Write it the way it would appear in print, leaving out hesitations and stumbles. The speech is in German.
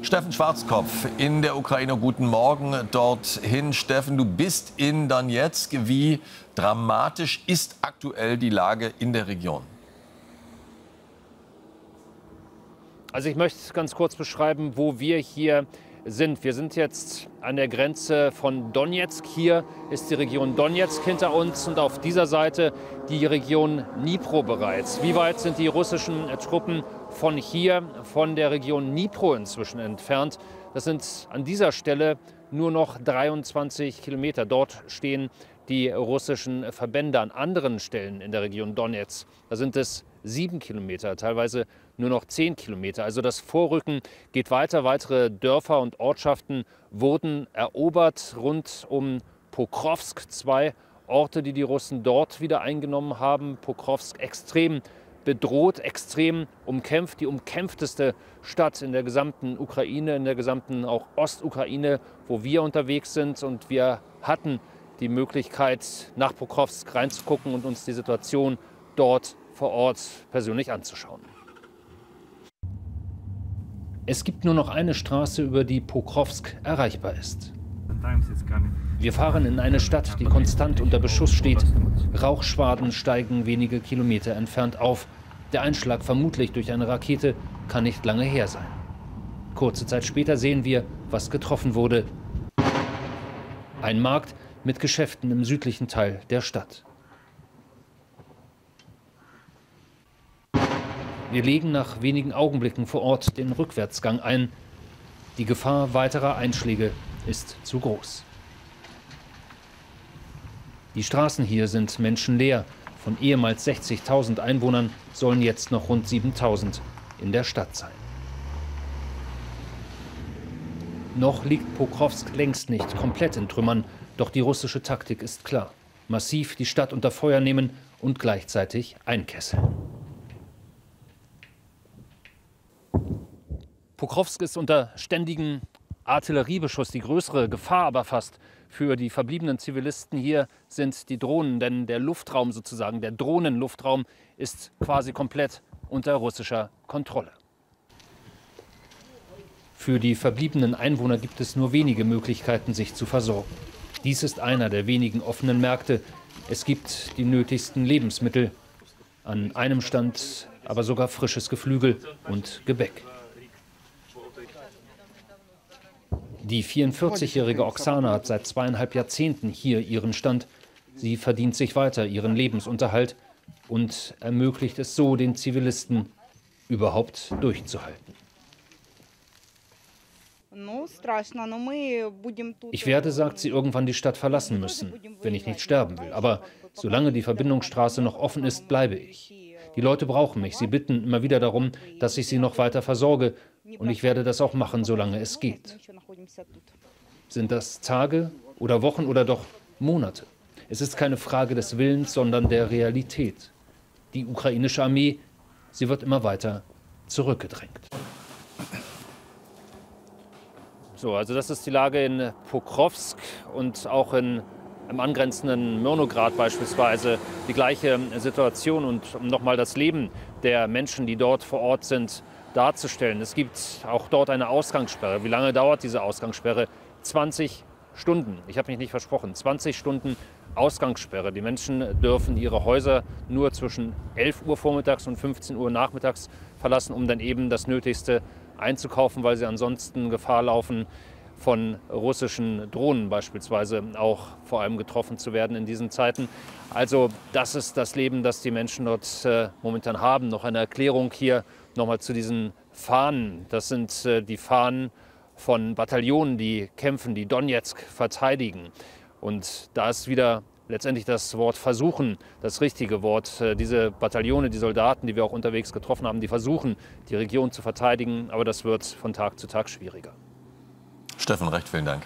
Steffen Schwarzkopf in der Ukraine. Guten Morgen dorthin. Steffen, du bist in Donezk. Wie dramatisch ist aktuell die Lage in der Region? Also ich möchte ganz kurz beschreiben, wo wir hier sind. Wir sind jetzt an der Grenze von Donezk. Hier ist die Region Donezk hinter uns und auf dieser Seite die Region Dnipro bereits. Wie weit sind die russischen Truppen von hier, von der Region Dnipro inzwischen entfernt? Das sind an dieser Stelle nur noch 23 Kilometer. Dort stehen die russischen Verbände. An anderen Stellen in der Region Donezk, da sind es 7 Kilometer, teilweise nur noch 10 Kilometer. Also das Vorrücken geht weiter. Weitere Dörfer und Ortschaften wurden erobert rund um Pokrovsk. 2 Orte, die die Russen dort wieder eingenommen haben. Pokrovsk extrem bedroht, extrem umkämpft. Die umkämpfteste Stadt in der gesamten Ukraine, in der gesamten auch Ostukraine, wo wir unterwegs sind. Und wir hatten die Möglichkeit, nach Pokrovsk reinzugucken und uns die Situation dort vor Ort persönlich anzuschauen. Es gibt nur noch eine Straße, über die Pokrovsk erreichbar ist. Wir fahren in eine Stadt, die konstant unter Beschuss steht. Rauchschwaden steigen wenige Kilometer entfernt auf. Der Einschlag, vermutlich durch eine Rakete, kann nicht lange her sein. Kurze Zeit später sehen wir, was getroffen wurde. Ein Markt mit Geschäften im südlichen Teil der Stadt. Wir legen nach wenigen Augenblicken vor Ort den Rückwärtsgang ein. Die Gefahr weiterer Einschläge ist zu groß. Die Straßen hier sind menschenleer. Von ehemals 60.000 Einwohnern sollen jetzt noch rund 7.000 in der Stadt sein. Noch liegt Pokrovsk längst nicht komplett in Trümmern, doch die russische Taktik ist klar. Massiv die Stadt unter Feuer nehmen und gleichzeitig einkesseln. Pokrovsk ist unter ständigem Artilleriebeschuss. Die größere Gefahr aber fast für die verbliebenen Zivilisten hier sind die Drohnen. Denn der Luftraum sozusagen, der Drohnenluftraum, ist quasi komplett unter russischer Kontrolle. Für die verbliebenen Einwohner gibt es nur wenige Möglichkeiten, sich zu versorgen. Dies ist einer der wenigen offenen Märkte. Es gibt die nötigsten Lebensmittel. An einem Stand aber sogar frisches Geflügel und Gebäck. Die 44-jährige Oksana hat seit 2,5 Jahrzehnten hier ihren Stand. Sie verdient sich weiter ihren Lebensunterhalt und ermöglicht es so, den Zivilisten überhaupt durchzuhalten. Ich werde, sagt sie, irgendwann die Stadt verlassen müssen, wenn ich nicht sterben will. Aber solange die Verbindungsstraße noch offen ist, bleibe ich. Die Leute brauchen mich. Sie bitten immer wieder darum, dass ich sie noch weiter versorge. Und ich werde das auch machen, solange es geht. Sind das Tage oder Wochen oder doch Monate? Es ist keine Frage des Willens, sondern der Realität. Die ukrainische Armee, sie wird immer weiter zurückgedrängt. So, also das ist die Lage in Pokrovsk und auch im angrenzenden Mirnograd beispielsweise die gleiche Situation. Und um nochmal das Leben der Menschen, die dort vor Ort sind, darzustellen. Es gibt auch dort eine Ausgangssperre. Wie lange dauert diese Ausgangssperre? 20 Stunden. Ich habe mich nicht versprochen. 20 Stunden Ausgangssperre. Die Menschen dürfen ihre Häuser nur zwischen 11 Uhr vormittags und 15 Uhr nachmittags verlassen, um dann eben das Nötigste einzukaufen, weil sie ansonsten Gefahr laufen, von russischen Drohnen beispielsweise auch vor allem getroffen zu werden in diesen Zeiten. Also das ist das Leben, das die Menschen dort momentan haben. Noch eine Erklärung hier nochmal zu diesen Fahnen. Das sind die Fahnen von Bataillonen, die kämpfen, die Donezk verteidigen. Und da ist wieder letztendlich das Wort versuchen, das richtige Wort. Diese Bataillone, die Soldaten, die wir auch unterwegs getroffen haben, die versuchen, die Region zu verteidigen. Aber das wird von Tag zu Tag schwieriger. Steffen, recht vielen Dank.